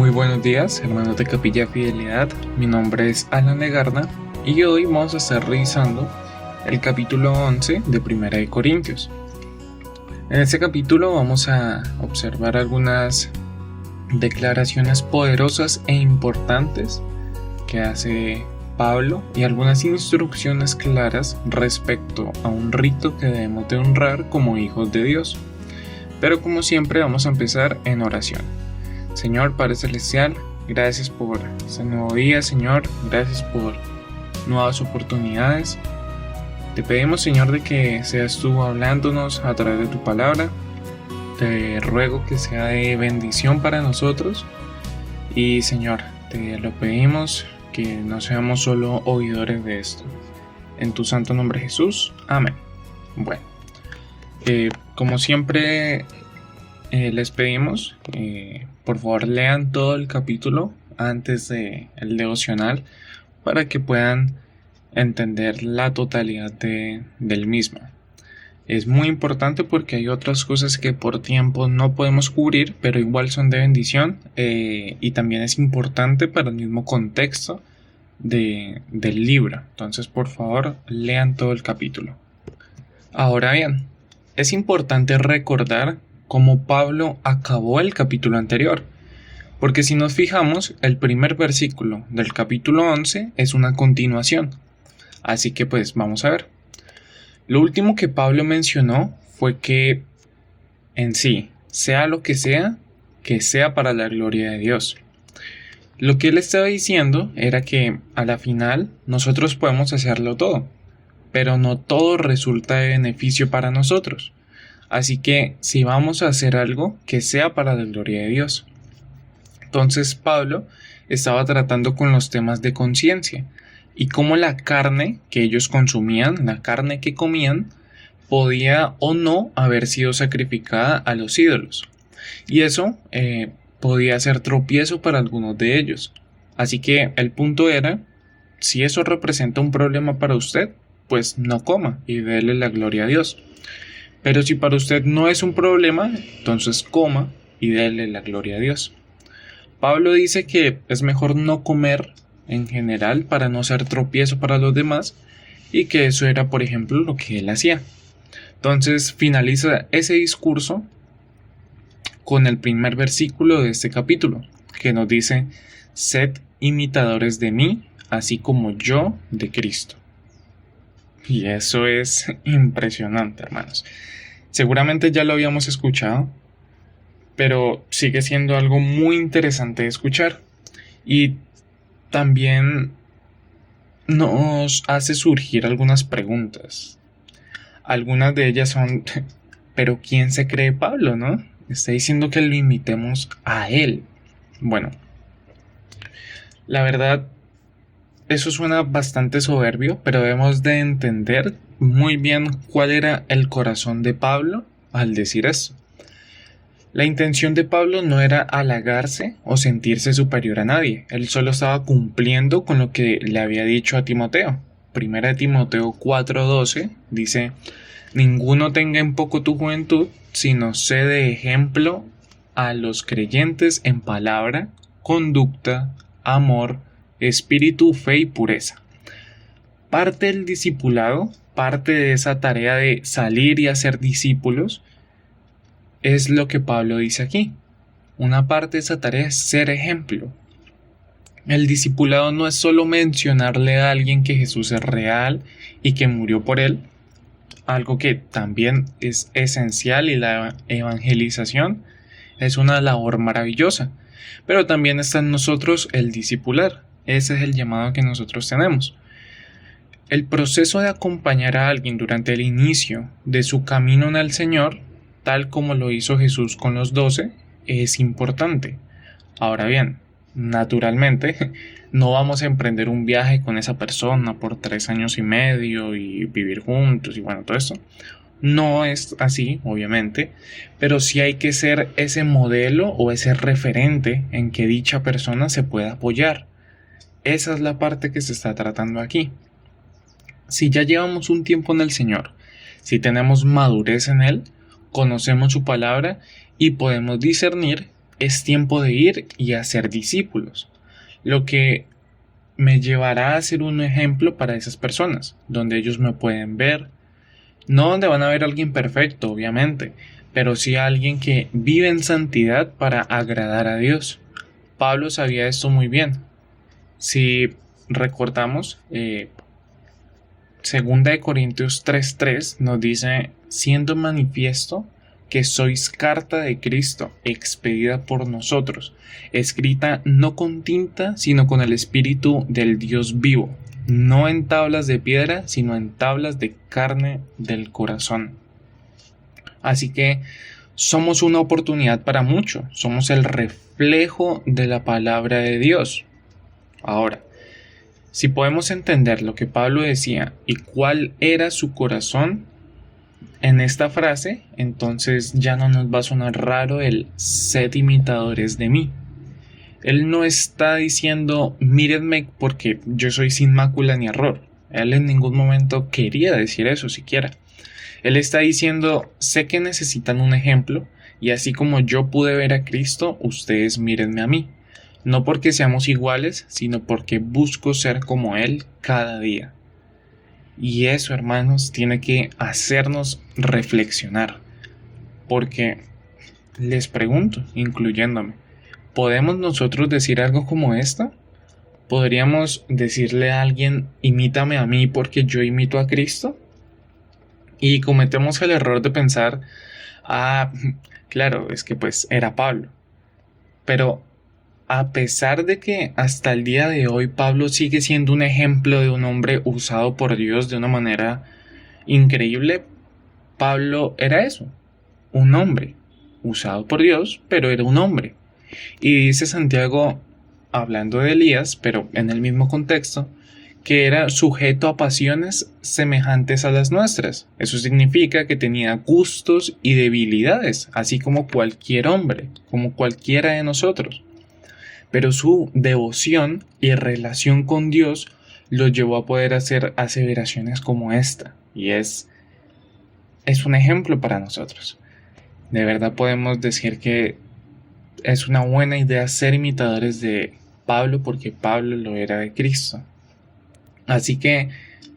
Muy buenos días, hermanos de Capilla Fidelidad. Mi nombre es Alan Legarda y hoy vamos a estar revisando el capítulo 11 de Primera de Corintios. En este capítulo vamos a observar algunas declaraciones poderosas e importantes que hace Pablo y algunas instrucciones claras respecto a un rito que debemos de honrar como hijos de Dios. Pero como siempre vamos a empezar en oración. Señor Padre Celestial, gracias por este nuevo día, Señor, gracias por nuevas oportunidades. Te pedimos, Señor, de que seas tú hablándonos a través de tu palabra. Te ruego que sea de bendición para nosotros. Y, Señor, te lo pedimos que no seamos solo oidores de esto. En tu santo nombre Jesús, amén. Bueno, como siempre les pedimos, por favor lean todo el capítulo antes del devocional para que puedan entender la totalidad del mismo. Es muy importante porque hay otras cosas que por tiempo no podemos cubrir, pero igual son de bendición, y también es importante para el mismo contexto del libro. Entonces, por favor, lean todo el capítulo. Ahora bien, es importante recordar cómo Pablo acabó el capítulo anterior, porque si nos fijamos, el primer versículo del capítulo 11 es una continuación. Así que pues vamos a ver. Lo último que Pablo mencionó fue que en sí, sea lo que sea para la gloria de Dios. Lo que él estaba diciendo era que a la final nosotros podemos hacerlo todo, pero no todo resulta de beneficio para nosotros. Así que si vamos a hacer algo, que sea para la gloria de Dios. Entonces Pablo estaba tratando con los temas de conciencia y cómo la carne que ellos consumían, la carne que comían, podía o no haber sido sacrificada a los ídolos. Y eso podía ser tropiezo para algunos de ellos. Así que el punto era, si eso representa un problema para usted, pues no coma y déle la gloria a Dios. Pero si para usted no es un problema, entonces coma y déle la gloria a Dios. Pablo dice que es mejor no comer en general para no ser tropiezo para los demás y que eso era, por ejemplo, lo que él hacía. Entonces finaliza ese discurso con el primer versículo de este capítulo, que nos dice: sed imitadores de mí, así como yo de Cristo. Y eso es impresionante, hermanos. Seguramente ya lo habíamos escuchado, pero sigue siendo algo muy interesante de escuchar. Y también nos hace surgir algunas preguntas. Algunas de ellas son, ¿pero quién se cree Pablo, no? Está diciendo que lo imitemos a él. Bueno, la verdad, eso suena bastante soberbio, pero debemos de entender muy bien cuál era el corazón de Pablo al decir eso. La intención de Pablo no era halagarse o sentirse superior a nadie. Él solo estaba cumpliendo con lo que le había dicho a Timoteo. Primera de Timoteo 4:12 dice: ninguno tenga en poco tu juventud, sino sé de ejemplo a los creyentes en palabra, conducta, amor, espíritu, fe y pureza. Parte del discipulado, parte de esa tarea de salir y hacer discípulos, es lo que Pablo dice aquí. Una parte de esa tarea es ser ejemplo. El discipulado no es solo mencionarle a alguien que Jesús es real y que murió por él, algo que también es esencial, y la evangelización es una labor maravillosa, pero también está en nosotros el discipular. Ese es el llamado que nosotros tenemos. El proceso de acompañar a alguien durante el inicio de su camino en el Señor, tal como lo hizo Jesús con los 12, es importante. Ahora bien, naturalmente, no vamos a emprender un viaje con esa persona por 3 años y medio y vivir juntos y bueno, todo esto. No es así, obviamente, pero sí hay que ser ese modelo o ese referente en que dicha persona se pueda apoyar. Esa es la parte que se está tratando aquí. Si ya llevamos un tiempo en el Señor, si tenemos madurez en Él, conocemos su palabra y podemos discernir es tiempo de ir y hacer discípulos, lo que me llevará a ser un ejemplo para esas personas, donde ellos me pueden ver, no donde van a ver a alguien perfecto, obviamente, pero sí a alguien que vive en santidad para agradar a Dios. Pablo sabía esto muy bien. Si recordamos, Segunda de Corintios 3:3 nos dice, siendo manifiesto que sois carta de Cristo, expedida por nosotros, escrita no con tinta, sino con el Espíritu del Dios vivo, no en tablas de piedra, sino en tablas de carne del corazón. Así que somos una oportunidad para mucho, somos el reflejo de la palabra de Dios. Ahora, si podemos entender lo que Pablo decía y cuál era su corazón en esta frase, entonces ya no nos va a sonar raro el sed imitadores de mí. Él no está diciendo mírenme porque yo soy sin mácula ni error. Él en ningún momento quería decir eso siquiera. Él está diciendo sé que necesitan un ejemplo y así como yo pude ver a Cristo, ustedes mírenme a mí. No porque seamos iguales, sino porque busco ser como Él cada día. Y eso, hermanos, tiene que hacernos reflexionar. Porque les pregunto, incluyéndome, ¿podemos nosotros decir algo como esto? ¿Podríamos decirle a alguien, imítame a mí porque yo imito a Cristo? Y cometemos el error de pensar, claro, es que pues era Pablo. Pero a pesar de que hasta el día de hoy Pablo sigue siendo un ejemplo de un hombre usado por Dios de una manera increíble, Pablo era eso, un hombre usado por Dios, pero era un hombre. Y dice Santiago, hablando de Elías, pero en el mismo contexto, que era sujeto a pasiones semejantes a las nuestras. Eso significa que tenía gustos y debilidades, así como cualquier hombre, como cualquiera de nosotros. Pero su devoción y relación con Dios lo llevó a poder hacer aseveraciones como esta. Y es un ejemplo para nosotros. De verdad podemos decir que es una buena idea ser imitadores de Pablo porque Pablo lo era de Cristo. Así que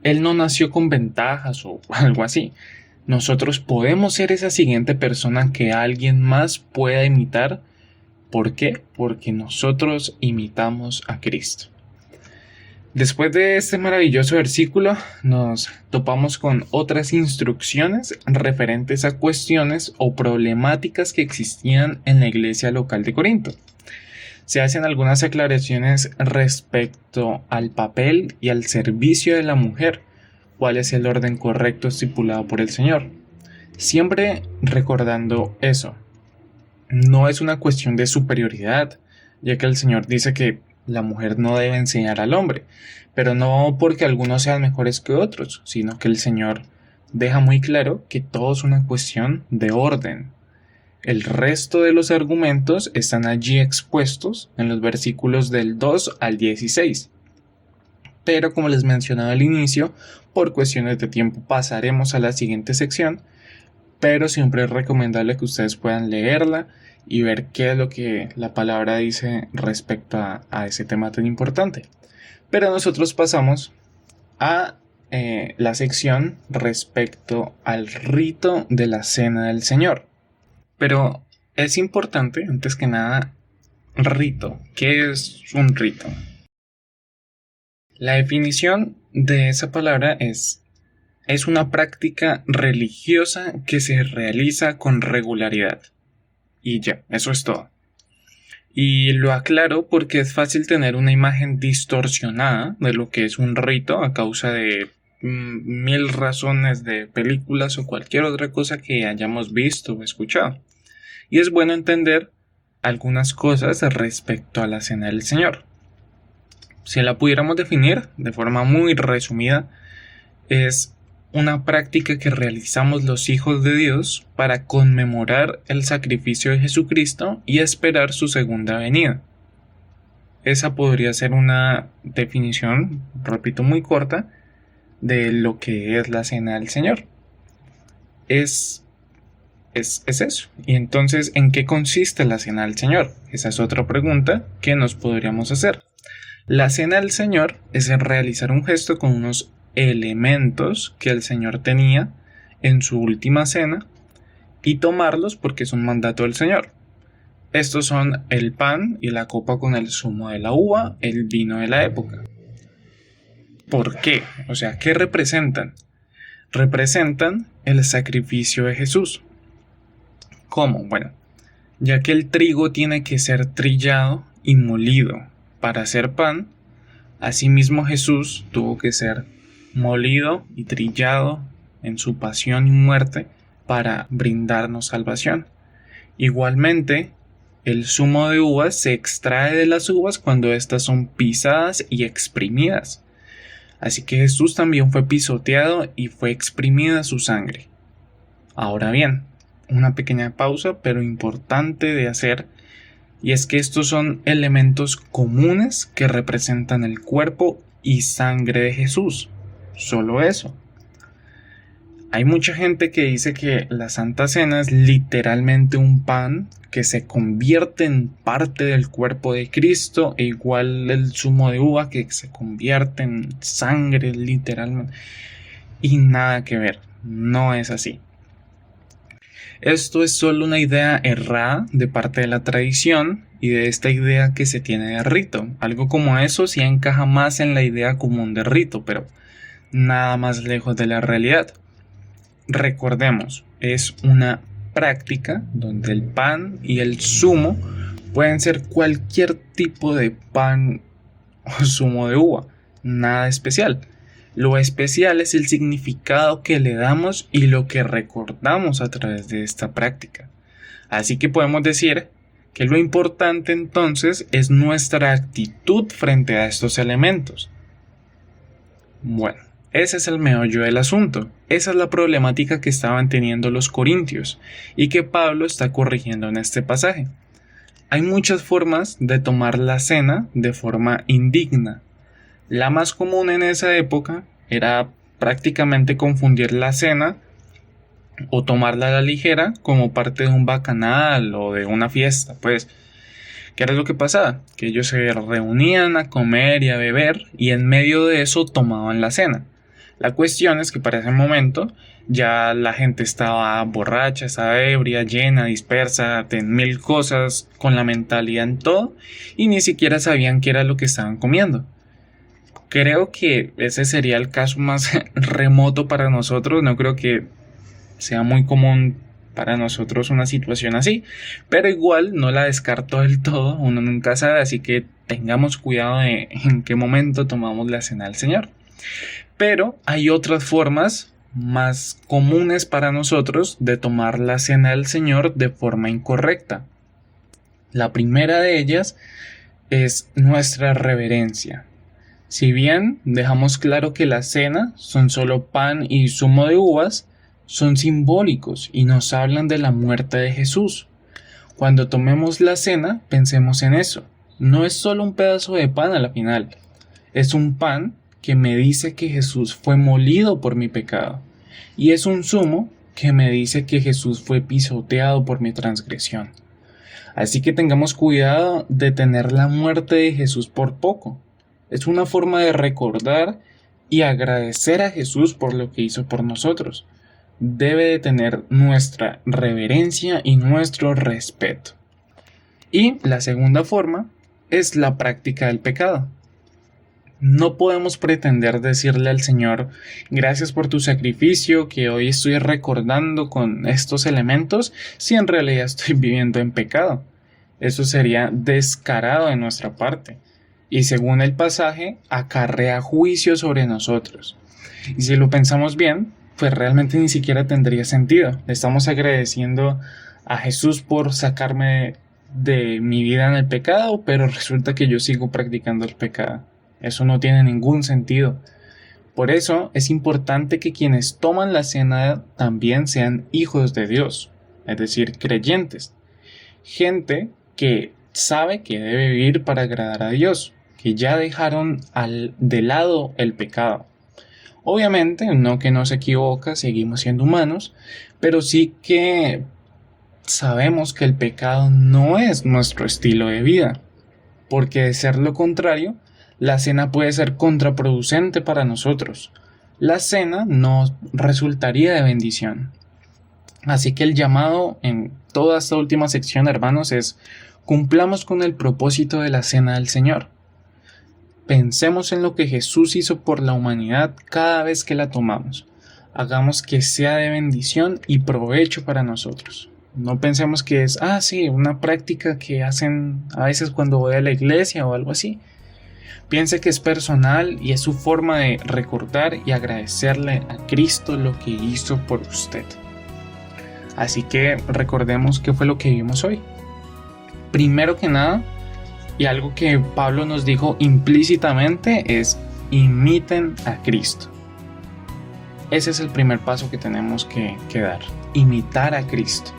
él no nació con ventajas o algo así. Nosotros podemos ser esa siguiente persona que alguien más pueda imitar. ¿Por qué? Porque nosotros imitamos a Cristo. Después de este maravilloso versículo, nos topamos con otras instrucciones referentes a cuestiones o problemáticas que existían en la iglesia local de Corinto. Se hacen algunas aclaraciones respecto al papel y al servicio de la mujer, cuál es el orden correcto estipulado por el Señor. Siempre recordando eso. No es una cuestión de superioridad, ya que el Señor dice que la mujer no debe enseñar al hombre, pero no porque algunos sean mejores que otros, sino que el Señor deja muy claro que todo es una cuestión de orden. El resto de los argumentos están allí expuestos en los versículos del 2 al 16. Pero como les mencionaba al inicio, por cuestiones de tiempo pasaremos a la siguiente sección, pero siempre es recomendable que ustedes puedan leerla y ver qué es lo que la palabra dice respecto a ese tema tan importante. Pero nosotros pasamos a la sección respecto al rito de la Cena del Señor. Pero es importante, antes que nada, rito. ¿Qué es un rito? La definición de esa palabra es una práctica religiosa que se realiza con regularidad. Y ya, eso es todo. Y lo aclaro porque es fácil tener una imagen distorsionada de lo que es un rito a causa de mil razones de películas o cualquier otra cosa que hayamos visto o escuchado. Y es bueno entender algunas cosas respecto a la Cena del Señor. Si la pudiéramos definir de forma muy resumida, es una práctica que realizamos los hijos de Dios para conmemorar el sacrificio de Jesucristo y esperar su segunda venida. Esa podría ser una definición, repito, muy corta de lo que es la Cena del Señor. Es es eso. Y entonces, ¿en qué consiste la cena del Señor? Esa es otra pregunta que nos podríamos hacer. La cena del Señor es realizar un gesto con unos elementos que el Señor tenía en su última cena y tomarlos porque es un mandato del Señor. Estos son el pan y la copa con el zumo de la uva, el vino de la época. ¿Por qué? O sea, ¿qué representan? Representan el sacrificio de Jesús. ¿Cómo? Bueno, ya que el trigo tiene que ser trillado y molido para hacer pan, asimismo Jesús tuvo que ser molido y trillado en su pasión y muerte para brindarnos salvación. Igualmente, el zumo de uvas se extrae de las uvas cuando éstas son pisadas y exprimidas. Así que Jesús también fue pisoteado y fue exprimida su sangre. Ahora bien, una pequeña pausa pero importante de hacer, y es que estos son elementos comunes que representan el cuerpo y sangre de Jesús. Solo eso. Hay mucha gente que dice que la Santa Cena es literalmente un pan que se convierte en parte del cuerpo de Cristo, e igual el zumo de uva que se convierte en sangre literalmente. Y nada que ver, no es así. Esto es solo una idea errada de parte de la tradición y de esta idea que se tiene de rito. Algo como eso sí encaja más en la idea común de rito, pero nada más lejos de la realidad. Recordemos, es una práctica donde el pan y el zumo pueden ser cualquier tipo de pan o zumo de uva, nada especial. Lo especial es el significado que le damos y lo que recordamos a través de esta práctica. Así que podemos decir que lo importante entonces es nuestra actitud frente a estos elementos. Bueno, ese es el meollo del asunto. Esa es la problemática que estaban teniendo los corintios y que Pablo está corrigiendo en este pasaje. Hay muchas formas de tomar la cena de forma indigna. La más común en esa época era prácticamente confundir la cena o tomarla a la ligera como parte de un bacanal o de una fiesta, pues. ¿Qué era lo que pasaba? Que ellos se reunían a comer y a beber y en medio de eso tomaban la cena. La cuestión es que para ese momento ya la gente estaba borracha, estaba ebria, llena, dispersa, de mil cosas, con la mentalidad en todo y ni siquiera sabían qué era lo que estaban comiendo. Creo que ese sería el caso más remoto para nosotros, no creo que sea muy común para nosotros una situación así, pero igual no la descarto del todo, uno nunca sabe, así que tengamos cuidado de en qué momento tomamos la cena del Señor. Pero hay otras formas más comunes para nosotros de tomar la cena del Señor de forma incorrecta. La primera de ellas es nuestra reverencia. Si bien dejamos claro que la cena son solo pan y zumo de uvas, son simbólicos y nos hablan de la muerte de Jesús. Cuando tomemos la cena, pensemos en eso. No es solo un pedazo de pan a la final, es un pan que me dice que Jesús fue molido por mi pecado, y es un zumo que me dice que Jesús fue pisoteado por mi transgresión. Así que tengamos cuidado de tener la muerte de Jesús por poco. Es una forma de recordar y agradecer a Jesús por lo que hizo por nosotros. Debe de tener nuestra reverencia y nuestro respeto. Y la segunda forma es la práctica del pecado. No podemos pretender decirle al Señor, gracias por tu sacrificio que hoy estoy recordando con estos elementos, si en realidad estoy viviendo en pecado. Eso sería descarado de nuestra parte. Y según el pasaje, acarrea juicio sobre nosotros. Y si lo pensamos bien, pues realmente ni siquiera tendría sentido. Le estamos agradeciendo a Jesús por sacarme de mi vida en el pecado, pero resulta que yo sigo practicando el pecado. Eso no tiene ningún sentido. Por eso es importante que quienes toman la cena también sean hijos de Dios, es decir, creyentes. Gente que sabe que debe vivir para agradar a Dios, que ya dejaron de lado el pecado. Obviamente, no que no se equivoca, seguimos siendo humanos, pero sí que sabemos que el pecado no es nuestro estilo de vida, porque de ser lo contrario, la cena puede ser contraproducente para nosotros. La cena nos resultaría de bendición. Así que el llamado en toda esta última sección, hermanos, es: cumplamos con el propósito de la cena del Señor. Pensemos en lo que Jesús hizo por la humanidad cada vez que la tomamos. Hagamos que sea de bendición y provecho para nosotros. No pensemos que es, una práctica que hacen a veces cuando voy a la iglesia o algo así. Piense que es personal y es su forma de recordar y agradecerle a Cristo lo que hizo por usted. Así que recordemos qué fue lo que vimos hoy. Primero que nada, y algo que Pablo nos dijo implícitamente, es: imiten a Cristo. Ese es el primer paso que tenemos que dar, imitar a Cristo.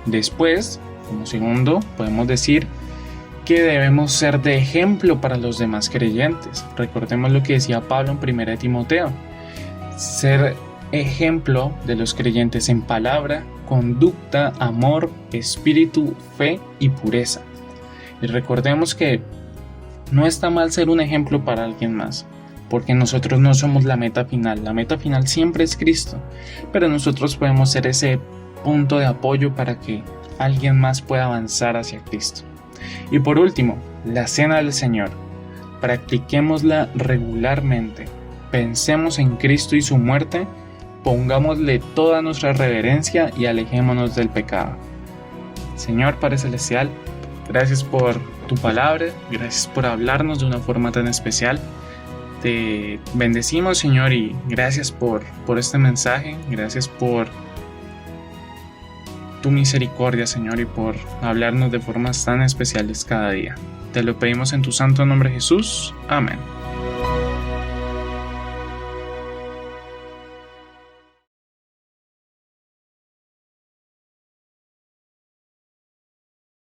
Después, como segundo, podemos decir que debemos ser de ejemplo para los demás creyentes. Recordemos lo que decía Pablo en 1 Timoteo: ser ejemplo de los creyentes en palabra, conducta, amor, espíritu, fe y pureza. Y recordemos que no está mal ser un ejemplo para alguien más, porque nosotros no somos la meta final. La meta final siempre es Cristo, pero nosotros podemos ser ese punto de apoyo para que alguien más pueda avanzar hacia Cristo. Y por último, la cena del Señor. Practiquémosla regularmente. Pensemos en Cristo y su muerte. Pongámosle toda nuestra reverencia y alejémonos del pecado. Señor Padre Celestial, gracias por tu palabra, gracias por hablarnos de una forma tan especial. Te bendecimos, Señor, y gracias por este mensaje, gracias por tu misericordia, Señor, y por hablarnos de formas tan especiales cada día. Te lo pedimos en tu santo nombre, Jesús. Amén.